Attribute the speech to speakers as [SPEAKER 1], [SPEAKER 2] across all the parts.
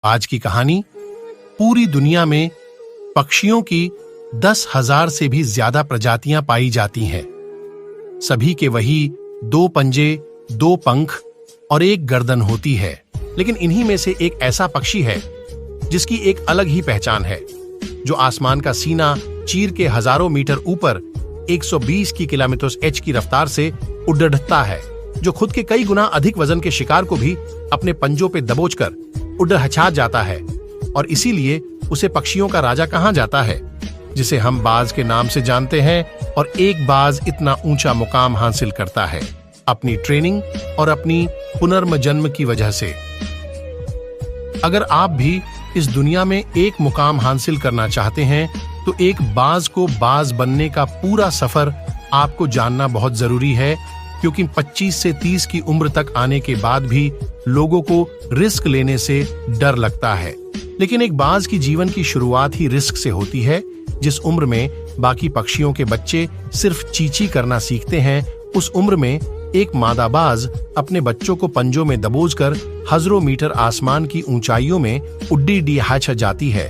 [SPEAKER 1] आज की कहानी पूरी दुनिया में पक्षियों की 10,000 से भी ज्यादा प्रजातियां पाई जाती हैं। सभी के वही 2 पंजे, 2 पंख और 1 गर्दन होती है, लेकिन इन्हीं में से एक ऐसा पक्षी है जिसकी एक अलग ही पहचान है, जो आसमान का सीना चीर के हजारों मीटर ऊपर 120 किलोमीटर/h की रफ्तार से उड़ता है, जो खुद के कई गुना अधिक वजन के शिकार को भी अपने पंजों पे दबोचकर उड़हचा जाता है। और इसीलिए उसे पक्षियों का राजा कहा जाता है, जिसे हम बाज के नाम से जानते हैं। और एक बाज इतना ऊंचा मुकाम हासिल करता है अपनी ट्रेनिंग और अपनी पुनर्जन्म की वजह से। अगर आप भी इस दुनिया में एक मुकाम हासिल करना चाहते हैं, तो एक बाज को बाज बनने का पूरा सफर आपको जानना बहुत जरूरी है, क्योंकि 25 से 30 की उम्र तक आने के बाद भी लोगों को रिस्क लेने से डर लगता है। लेकिन एक बाज की जीवन की शुरुआत ही रिस्क से होती है। जिस उम्र में बाकी पक्षियों के बच्चे सिर्फ चींची करना सीखते हैं, उस उम्र में एक मादा बाज अपने बच्चों को पंजों में दबोचकर हजारों मीटर आसमान की ऊंचाइयों में उड़हचा जाती है,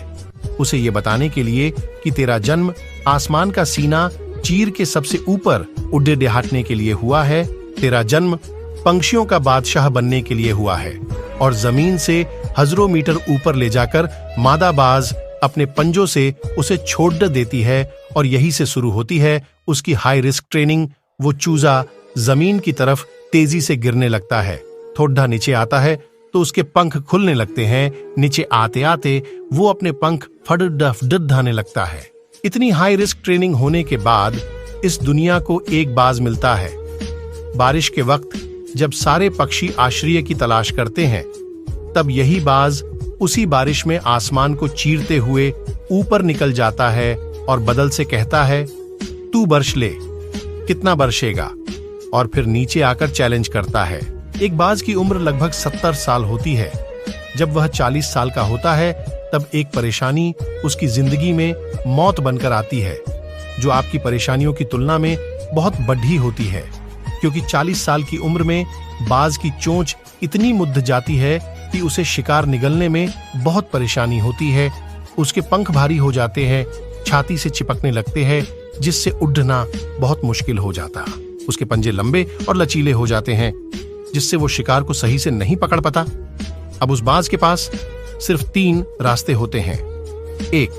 [SPEAKER 1] उसे ये बताने के लिए कि तेरा जन्म आसमान का सीना चीर के सबसे ऊपर उड़हटने के लिए हुआ है। तेरा जन्म पंछियों का बादशाह बनने के लिए हुआ है। और जमीन से हजारों मीटर ऊपर ले जाकर मादा बाज अपने पंजों से उसे छोड़ देती है, और यही से शुरू होती है उसकी हाई रिस्क ट्रेनिंग। वो चूजा जमीन की तरफ तेजी से गिरने लगता है। थोड़ा नीचे आता है तो उसके पंख खुलने लगते हैं। नीचे आते आते वो अपने पंख फड़फड़ाने लगता है। इतनी हाई रिस्क ट्रेनिंग होने के बाद इस दुनिया को एक बाज मिलता है। बारिश के वक्त जब सारे पक्षी आश्रय की तलाश करते हैं, तब यही बाज उसी बारिश में आसमान को चीरते हुए ऊपर निकल जाता है और बदल से कहता है, तू बरस ले, कितना बरसेगा? और फिर नीचे आकर चैलेंज करता है। एक बाज की उम्र लगभग 70 साल होती है। जब वह 40 साल का होता है, तब एक परेशानी उसकी जिंदगी में मौत बनकर आती है, जो आपकी परेशानियों की तुलना में बहुत बड़ी होती है। क्योंकि 40 साल की उम्र में बाज की चोंच इतनी मुड़ जाती है कि उसे शिकार निगलने में बहुत परेशानी होती है। उसके पंख भारी हो जाते हैं, छाती से चिपकने लगते हैं, जिससे उड़ना बहुत मुश्किल हो जाता। उसके पंजे लंबे और लचीले हो जाते हैं, जिससे वो शिकार को सही से नहीं पकड़ पाता। अब उस बाज के पास सिर्फ 3 रास्ते होते हैं। 1,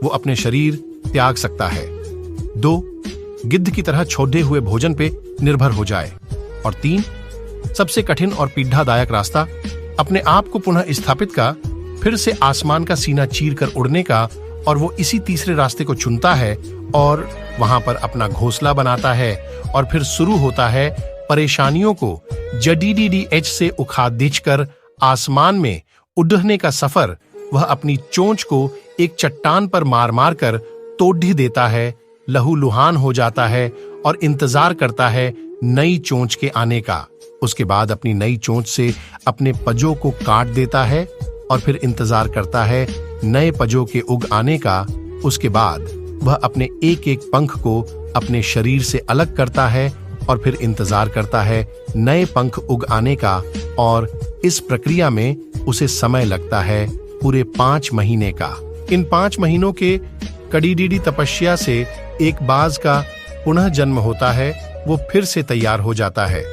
[SPEAKER 1] वो अपने शरीर त्याग सकता है। 2, गिद्ध की तरह छोड़े हुए भोजन पे निर्भर हो जाए। और 3, सबसे कठिन और पीड़ादायक रास्ता, अपने आप को पुनः स्थापित का, फिर से आसमान का सीना चीर कर उड़ने का। और वो इसी तीसरे रास्ते को चुनता है और वहां पर अपना घोंसला बनाता है। और फिर शुरू होता है परेशानियों को जड़ीडीएच से उखाड़ कर आसमान में उड़ने का सफर। वह अपनी चोंच को एक चट्टान पर मार मार कर तोड़ देता है, लहूलुहान हो जाता है और इंतजार करता है नई चोंच के आने का। उसके बाद अपनी नई चोंच से अपने पंजों को काट देता है और फिर इंतजार करता है नए पंजों के उग आने का। उसके बाद वह अपने एक एक पंख को अपने शरीर से अलग करता है और फिर इंतजार करता है नए पंख उग आने का। और इस प्रक्रिया में उसे समय लगता है पूरे 5 महीने का। इन 5 महीनों के कड़ी तपस्या से एक बाज का पुनः जन्म होता है। वो फिर से तैयार हो जाता है।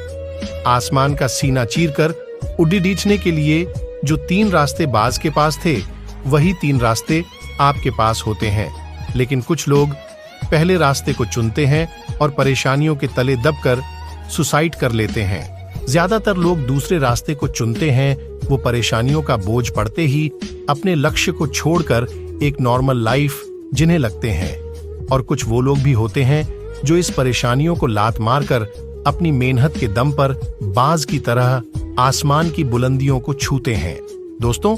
[SPEAKER 1] आसमान का सीना चीरकर उड़ने के लिए जो 3 रास्ते बाज के पास थे, वही 3 रास्ते आपके पास होते हैं। लेकिन कुछ लोग पहले रास्ते को चुनते हैं और परेशानियों के तले दबकर सुसाइड कर लेते हैं। ज्यादातर लोग दूसरे रास्ते को चुनते हैं। वो परेशानियों का बोझ पड़ते ही अपने लक्ष्य को छोड़कर एक नॉर्मल लाइफ जीने लगते हैं। और कुछ वो लोग भी होते हैं जो इस परेशानियों को लात मारकर अपनी मेहनत के दम पर बाज की तरह आसमान की बुलंदियों को छूते हैं। दोस्तों,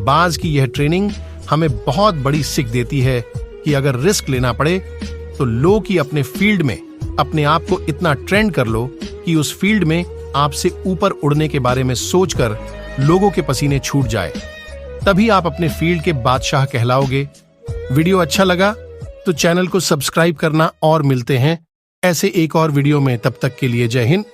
[SPEAKER 1] बाज की यह ट्रेनिंग हमें बहुत बड़ी सीख देती है कि अगर रिस्क लेना पड़े तो लो कि अपने फील्ड में अपने आप को इतना ट्रेंड कर लो कि उस फील्ड में आपसे ऊपर उड़ने के बारे में सोचकर लोगों के पसीने छूट जाए। तभी आप अपने फील्ड के बादशाह कहलाओगे। वीडियो अच्छा लगा तो चैनल को सब्सक्राइब करना और मिलते हैं ऐसे एक और वीडियो में। तब तक के लिए जय हिंद।